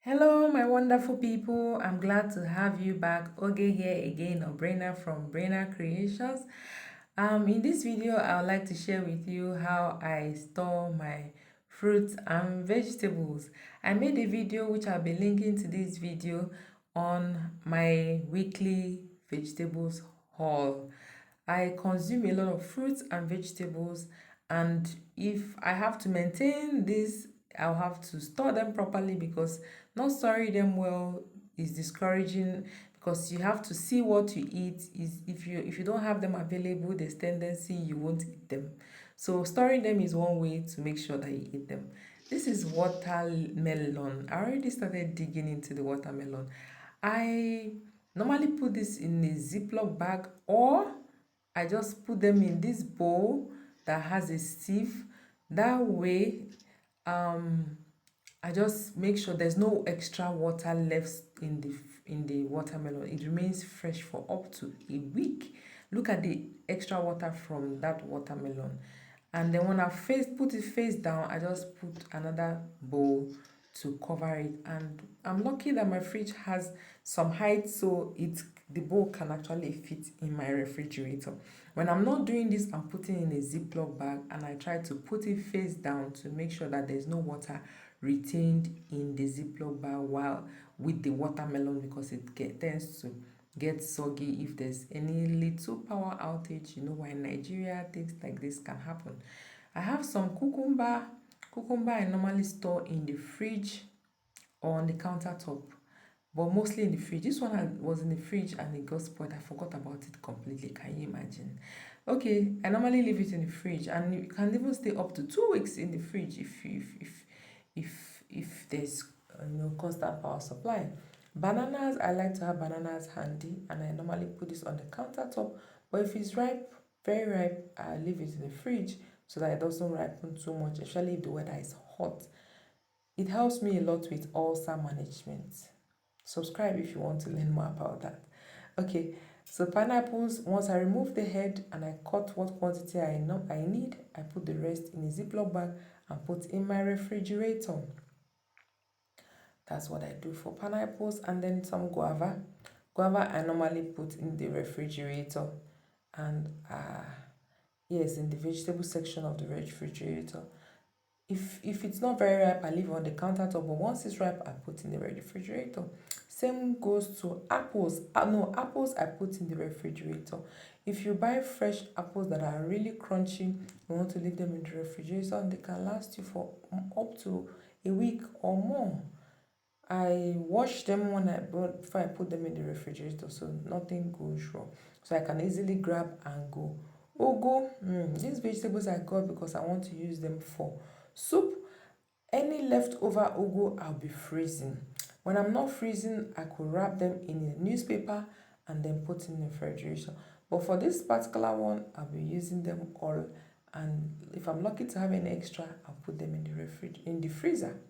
Hello, my wonderful people. I'm glad to have you back. Oge here again, or Brina from BrinaCreations. In this video, I would like to share with you how I store my fruits and vegetables. I made a video which I'll be linking to this video on my weekly vegetables haul. I consume a lot of fruits and vegetables, and if I have to maintain this, I'll have to store them properly because not storing them well is discouraging, because you have to see what you eat. Is if you don't have them available, there's tendency you won't eat them. So storing them is one way to make sure that you eat them. This is watermelon. I already started digging into the watermelon. I normally put this in a Ziploc bag, or I just put them in this bowl that has a sieve. That way, um, I just make sure there's no extra water left in the watermelon. It remains fresh for up to a week. Look at the extra water from that watermelon. And then when I put it face down, I just put another bowl to cover it. And I'm lucky that my fridge has some height, so the bowl can actually fit in my refrigerator. When I'm not doing this, I'm putting in a Ziploc bag, and I try to put it face down to make sure that there's no water retained in the Ziploc bag while with the watermelon, because tends to get soggy if there's any little power outage. You know why in Nigeria things like this can happen. I have some cucumber. Cucumber I normally store in the fridge or on the countertop, but mostly in the fridge. This one was in the fridge and it got spoiled. I forgot about it completely. Can you imagine? Okay, I normally leave it in the fridge, and it can even stay up to 2 weeks in the fridge if there's constant power supply. Bananas, I like to have bananas handy, and I normally put this on the countertop. But if it's ripe, very ripe, I leave it in the fridge so that it doesn't ripen too much, especially if the weather is hot. It helps me a lot with ulcer management. Subscribe if you want to learn more about that. Okay, so pineapples, once I remove the head and I cut what quantity I know I need, I put the rest in a Ziploc bag and put in my refrigerator. That's what I do for pineapples. And then some guava. Guava I normally put in the refrigerator, and yes, in the vegetable section of the refrigerator. If it's not very ripe, I leave it on the countertop, but once it's ripe, I put in the refrigerator. Same goes to apples. No, apples I put in the refrigerator. If you buy fresh apples that are really crunchy, you want to leave them in the refrigerator, and they can last you for up to a week or more. I wash them before I put them in the refrigerator, so nothing goes wrong. So I can easily grab and go. Ugu, these vegetables I got because I want to use them for soup. Any leftover ugu I'll be freezing. When I'm not freezing, I could wrap them in a newspaper and then put in the refrigerator. But for this particular one, I'll be using them all. And if I'm lucky to have any extra, I'll put them in the freezer.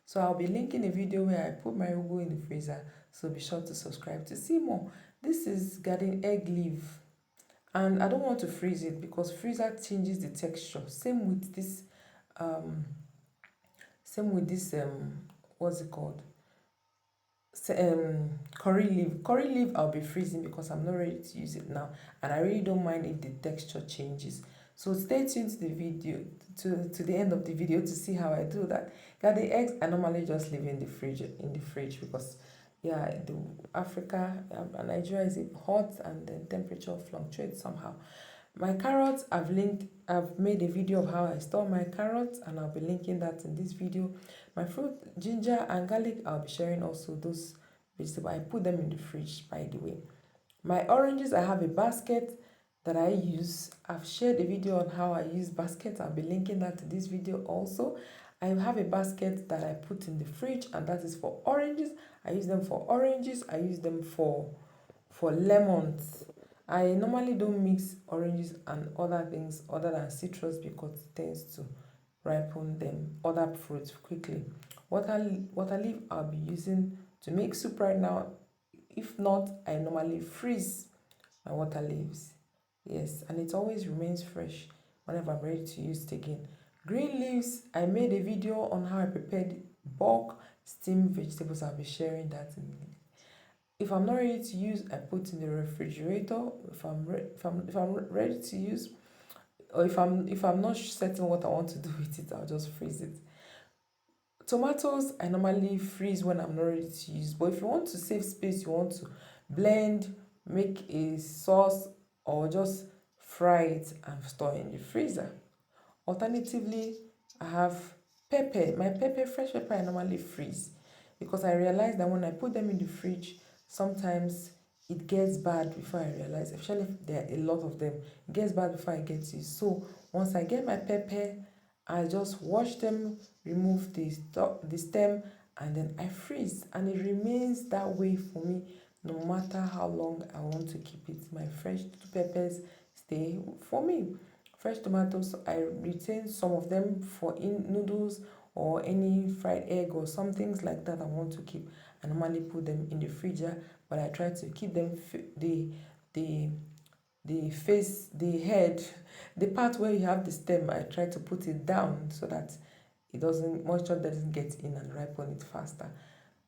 So I'll be linking a video where I put my ugu in the freezer. So be sure to subscribe to see more. This is garden egg leaf. And I don't want to freeze it because freezer changes the texture. Same with this what's it called? Curry leaf. Curry leaf I'll be freezing because I'm not ready to use it now, and I really don't mind if the texture changes. So stay tuned to the video to the end of the video to see how I do that. Got the eggs I normally just leave in the fridge because the Africa Nigeria is hot and the temperature fluctuates somehow. My carrots, I've made a video of how I store my carrots, and I'll be linking that in this video. My fruit, ginger and garlic, I'll be sharing also those vegetables. I put them in the fridge, by the way. My oranges, I have a basket that I use. I've shared a video on how I use baskets. I'll be linking that to this video also. I have a basket that I put in the fridge, and that is for oranges. I use them for oranges. I use them for lemons. I normally don't mix oranges and other things other than citrus because it tends to ripen them other fruits quickly. Water leaf I'll be using to make soup right now. If not, I normally freeze my water leaves. Yes, and it always remains fresh whenever I'm ready to use it again. Green leaves, I made a video on how I prepared bulk steamed vegetables. I'll be sharing that in a minute. If I'm not ready to use, I put in the refrigerator. If I'm ready to use, or if I'm not certain what I want to do with it, I'll just freeze it. Tomatoes I normally freeze when I'm not ready to use, but if you want to save space, you want to blend, make a sauce, or just fry it and store in the freezer. Alternatively, I have pepper. My fresh pepper I normally freeze, because I realize that when I put them in the fridge, sometimes it gets bad before I realize, especially if there are a lot of them, it gets bad before I get to it. So once I get my pepper, I just wash them, remove the stem, and then I freeze, and it remains that way for me no matter how long I want to keep it. My fresh peppers stay for me. Fresh tomatoes, I retain some of them for in noodles or any fried egg or some things like that I want to keep. I normally put them in the freezer, but I try to keep them the face, the head, the part where you have the stem. I try to put it down so that moisture doesn't get in and ripen it faster.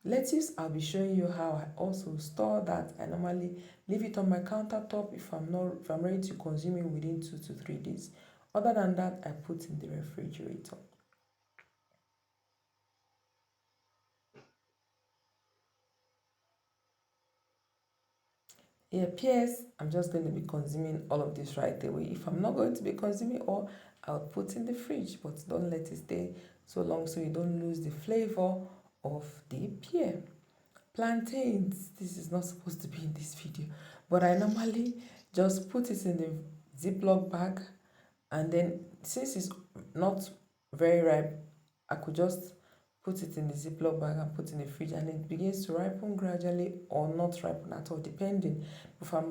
Lettuce, I'll be showing you how I also store that. I normally leave it on my countertop if I'm ready to consume it within 2 to 3 days. Other than that, I put in the refrigerator. It appears I'm just going to be consuming all of this right away. If I'm not going to be consuming all, I'll put in the fridge, but don't let it stay so long so you don't lose the flavor of the pear. Plantains, this is not supposed to be in this video, but I normally just put it in the Ziploc bag, and then since it's not very ripe, I could just put it in the Ziploc bag and put in the fridge, and it begins to ripen gradually or not ripen at all, depending. If I'm not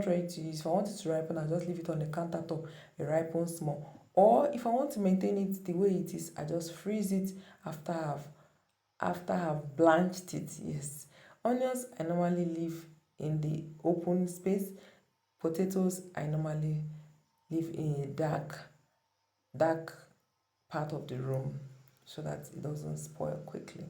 ready to use, if I want it to ripen, I'll just leave it on the countertop, it ripens small. Or if I want to maintain it the way it is, I just freeze it after I've blanched it. Yes. Onions I normally leave in the open space. Potatoes I normally leave in a dark part of the room so that it doesn't spoil quickly.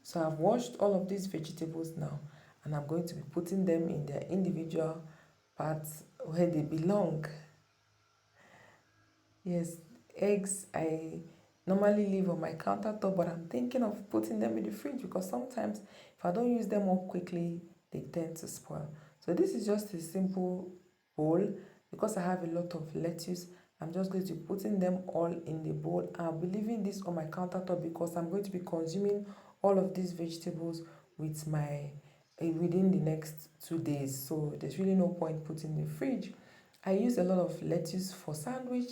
So I've washed all of these vegetables now, and I'm going to be putting them in their individual parts where they belong. Yes, eggs I normally leave on my countertop, but I'm thinking of putting them in the fridge because sometimes if I don't use them up quickly, they tend to spoil. So this is just a simple bowl. Because I have a lot of lettuce, I'm just going to be putting them all in the bowl. I'll be leaving this on my countertop because I'm going to be consuming all of these vegetables within the next 2 days. So there's really no point putting in the fridge. I use a lot of lettuce for sandwich.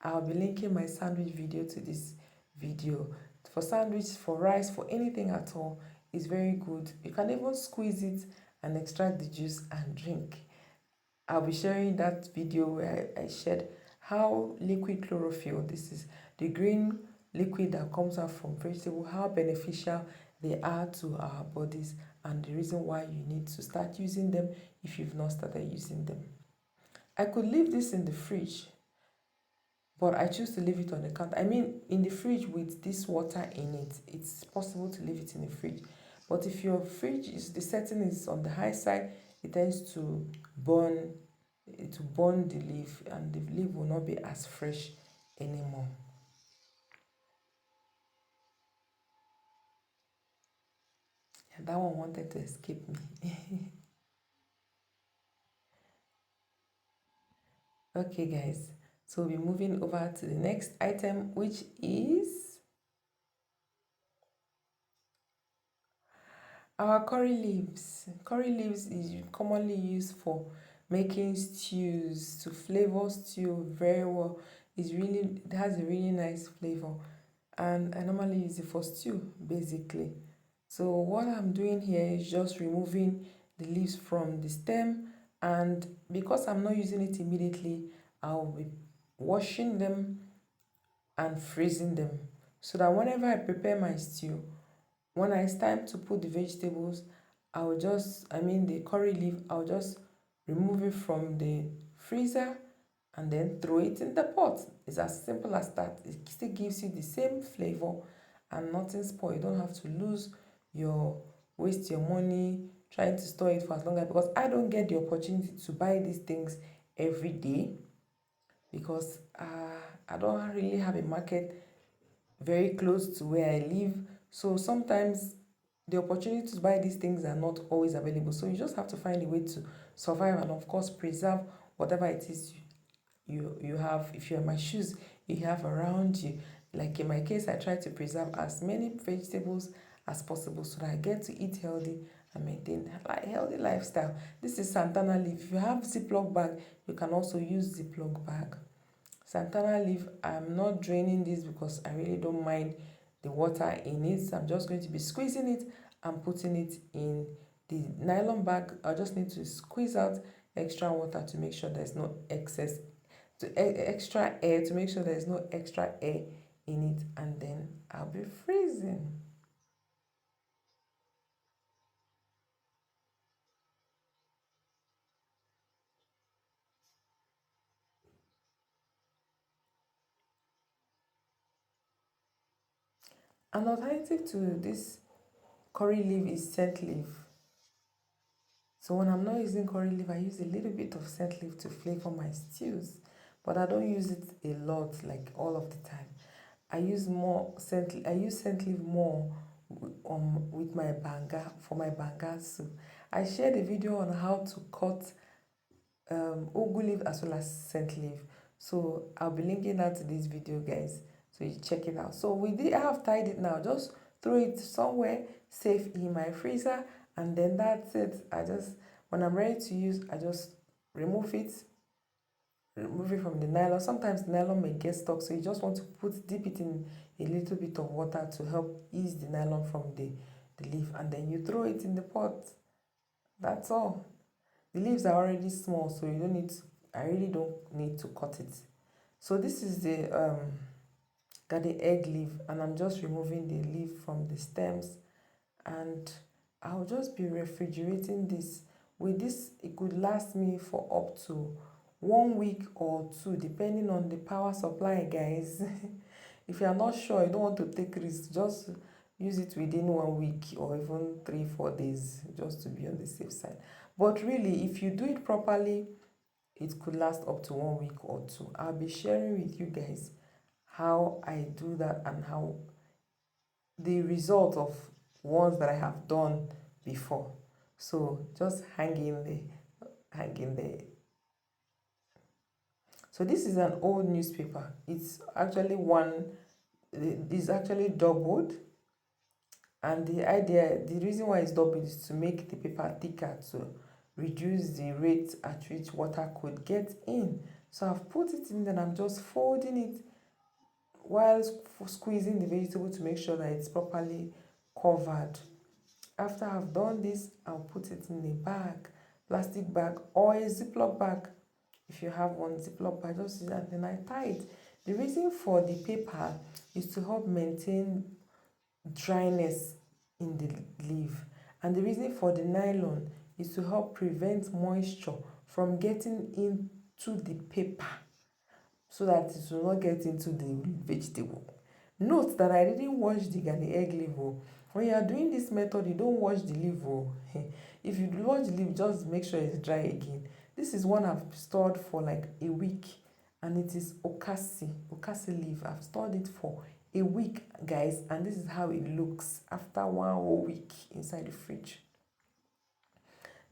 I'll be linking my sandwich video to this video. For sandwich, for rice, for anything at all, it's very good. You can even squeeze it and extract the juice and drink. I'll be sharing that video where I shared how liquid chlorophyll, this is the green liquid that comes out from vegetable, how beneficial they are to our bodies, and the reason why you need to start using them if you've not started using them. I could leave this in the fridge, but I choose to leave it on the counter. I mean, in the fridge with this water in it, it's possible to leave it in the fridge. But if your fridge the setting is on the high side, it tends to burn the leaf, and the leaf will not be as fresh anymore. Yeah, that one wanted to escape me. Okay, guys. So we'll be moving over to the next item, which is our curry leaves. Curry leaves is commonly used for making stews, to flavor stew very well. It has a really nice flavor, and I normally use it for stew basically. So what I'm doing here is just removing the leaves from the stem, and because I'm not using it immediately, I'll be washing them and freezing them so that whenever I prepare my stew, when it's time to put the vegetables, the curry leaf, I'll just remove it from the freezer and then throw it in the pot. It's as simple as that. It still gives you the same flavor and nothing spoil. You don't have to waste your money trying to store it for as long as, because I don't get the opportunity to buy these things every day, because I don't really have a market very close to where I live. So sometimes the opportunity to buy these things are not always available. So you just have to find a way to survive and of course preserve whatever it is you have. If you're my shoes, you have around you. Like in my case, I try to preserve as many vegetables as possible so that I get to eat healthy and maintain a healthy lifestyle. This is Santana leaf. If you have Ziploc bag, you can also use Ziploc bag. Santana leaf, I'm not draining this because I really don't mind the water in it. So I'm just going to be squeezing it and putting it in the nylon bag. I just need to squeeze out extra water to make sure there's no extra air, to make sure there's no extra air in it, and then I'll be freezing. An alternative to this curry leaf is scent leaf. So when I'm not using curry leaf, I use a little bit of scent leaf to flavor my stews, but I don't use it a lot, like all of the time. I use scent leaf more with my banga, for my banga soup. I shared a video on how to cut ugu leaf as well as scent leaf. So I'll be linking out to this video, guys, so you check it out. So I have tied it now. Just throw it somewhere safe in my freezer, and then that's it. When I'm ready to use, I just remove it remove it from the nylon. Sometimes the nylon may get stuck, so you just want to dip it in a little bit of water to help ease the nylon from the leaf, and then you throw it in the pot. That's all. The leaves are already small, so I really don't need to cut it. So this is the garden egg leaf, and I'm just removing the leaf from the stems, and I'll just be refrigerating this. With this, it could last me for up to 1 week or two, depending on the power supply, guys. If you are not sure, you don't want to take risks, just use it within 1 week or even 3 4 days, just to be on the safe side. But really, if you do it properly, it could last up to 1 week or two. I'll be sharing with you guys how I do that and how the result of ones that I have done before. So just hang in there, hang in there. So this is an old newspaper. It's actually doubled, and the reason why it's doubled is to make the paper thicker, to reduce the rate at which water could get in. So I've put it in, then I'm just folding it while squeezing the vegetable to make sure that it's properly covered. After I've done this, I'll put it in a bag, plastic bag or a Ziploc bag. If you have one Ziploc bag, just use that, then I tie it. The reason for the paper is to help maintain dryness in the leaf, and the reason for the nylon is to help prevent moisture from getting into the paper, so that it will not get into the vegetable. Note that I didn't wash the garden egg leaf. When you are doing this method, you don't wash the leaf. If you wash the leaf, just make sure it's dry again. This is one I've stored for like a week, and it is okasi leaf. I've stored it for a week, guys, and this is how it looks after 1 whole week inside the fridge.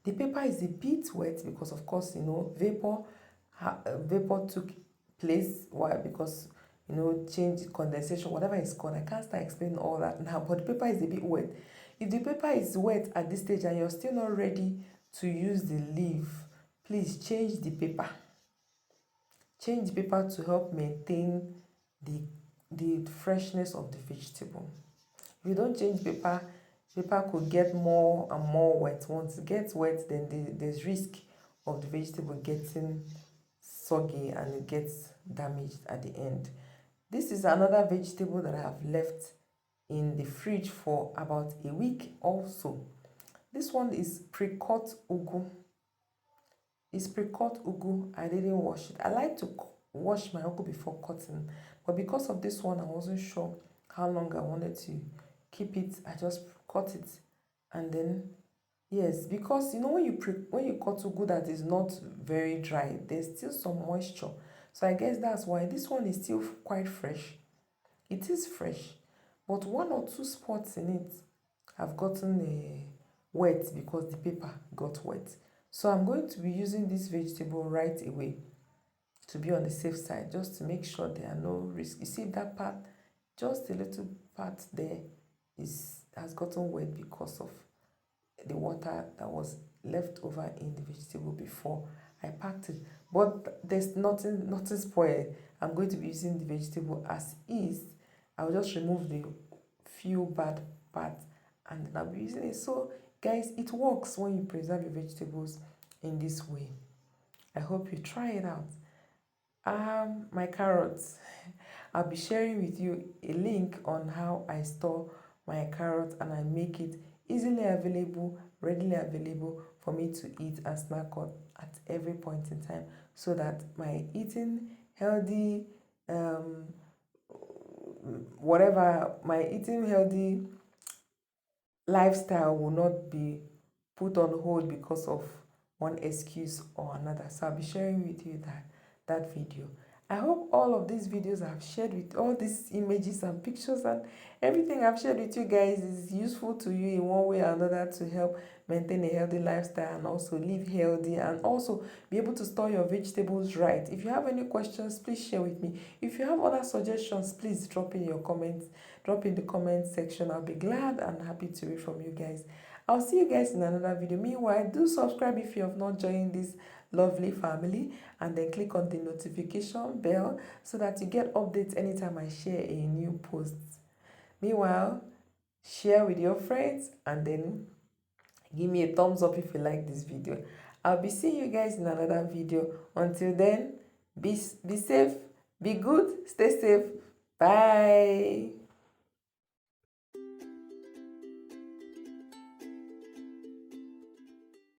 The paper is a bit wet because, of course, vapor took place. Why? Because change, condensation, whatever it's called. I can't start explaining all that now, but the paper is a bit wet. If the paper is wet at this stage and you're still not ready to use the leaf, please change the paper. Change the paper to help maintain the freshness of the vegetable. If you don't change paper could get more and more wet. Once it gets wet, then there's risk of the vegetable getting soggy and it gets damaged at the end. This is another vegetable that I have left in the fridge for about a week also. This one is pre-cut ugu. It's pre-cut ugu. I didn't wash it. I like to wash my ugu before cutting, but because of this one, I wasn't sure how long I wanted to keep it. I just cut it, and then yes, because you know when you cut ugu that is not very dry, there's still some moisture. So I guess that's why this one is still quite fresh. It is fresh, but one or two spots in it have gotten wet because the paper got wet. So I'm going to be using this vegetable right away to be on the safe side, just to make sure there are no risks. You see that part, just a little part there has gotten wet because of the water that was left over in the vegetable before I packed it. But there's nothing spoiled. I'm going to be using the vegetable as is. I'll just remove the few bad parts and then I'll be using it. So guys, it works when you preserve your vegetables in this way. I hope you try it out. My carrots. I'll be sharing with you a link on how I store my carrots and I make it easily available, readily available for me to eat and snack on at every point in time, so that my eating healthy lifestyle will not be put on hold because of one excuse or another. So I'll be sharing with you that video. I hope all of these videos I've shared with all these images and pictures and everything I've shared with you guys is useful to you in one way or another to help maintain a healthy lifestyle and also live healthy and also be able to store your vegetables right. If you have any questions, please share with me. If you have other suggestions, please drop in your comments, drop in the comment section. I'll be glad and happy to read from you guys. I'll see you guys in another video. Meanwhile, do subscribe if you have not joined this lovely family, and then click on the notification bell so that you get updates anytime I share a new post. Meanwhile, share with your friends and then give me a thumbs up if you like this video. I'll be seeing you guys in another video. Until then, be safe, be good, stay safe. Bye.